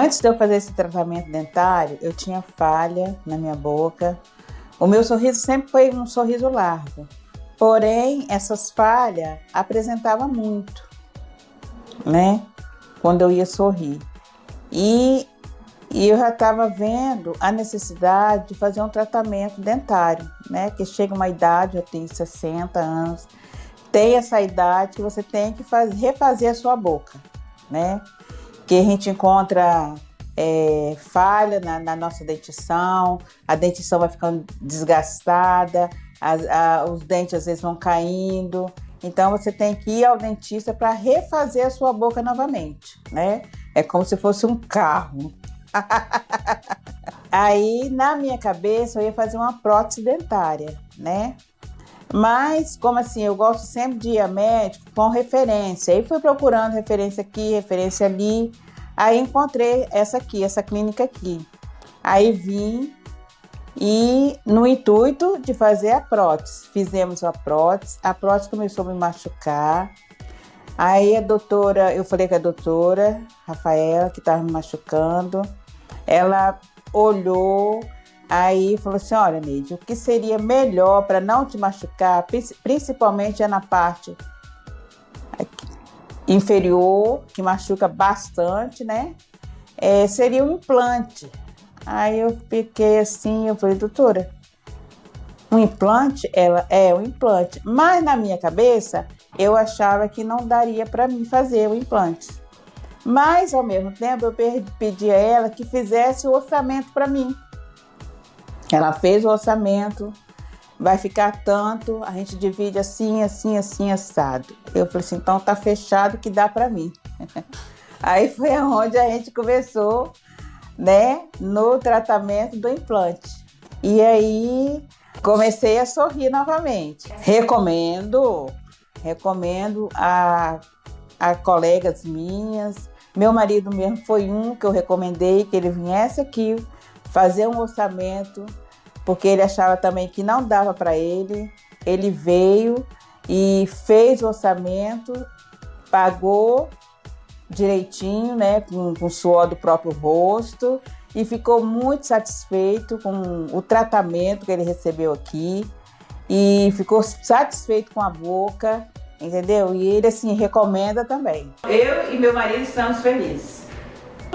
Antes de eu fazer esse tratamento dentário, eu tinha falha na minha boca. O meu sorriso sempre foi um sorriso largo. Porém, essas falhas apresentavam muito, né? Quando eu ia sorrir. E eu já estava vendo a necessidade de fazer um tratamento dentário, né? Que chega uma idade, eu tenho 60 anos, tem essa idade que você tem que refazer a sua boca, né? Que a gente encontra falha na nossa dentição, a dentição vai ficando desgastada, os dentes às vezes vão caindo. Então você tem que ir ao dentista para refazer a sua boca novamente, né? É como se fosse um carro. Aí na minha cabeça eu ia fazer uma prótese dentária, né? Mas como assim, eu gosto sempre de ir a médico com referência. Aí fui procurando referência aqui, referência ali. Aí encontrei essa aqui, essa clínica aqui. Aí vim e no intuito de fazer a prótese. Fizemos a prótese começou a me machucar. Aí a doutora, eu falei com a doutora Rafaela, que estava me machucando. Ela olhou, aí falou assim, olha, Neide, o que seria melhor para não te machucar, principalmente é na parte inferior, que machuca bastante, né? Seria um implante. Aí eu fiquei assim, eu falei, doutora, um implante? Ela, um implante. Mas na minha cabeça, eu achava que não daria para mim fazer o implante. Mas, ao mesmo tempo, eu pedi a ela que fizesse o orçamento para mim. Ela fez o orçamento, vai ficar tanto, a gente divide assim, assim, assim, assado. Eu falei assim, então tá fechado que dá para mim. Aí foi onde a gente começou, né, no tratamento do implante. E aí comecei a sorrir novamente. Recomendo a colegas minhas. Meu marido mesmo foi um que eu recomendei que ele viesse aqui fazer um orçamento, porque ele achava também que não dava para ele. Ele veio e fez o orçamento, pagou direitinho, né, com o suor do próprio rosto, e ficou muito satisfeito com o tratamento que ele recebeu aqui e ficou satisfeito com a boca, entendeu? E ele, assim, recomenda também. Eu e meu marido estamos felizes.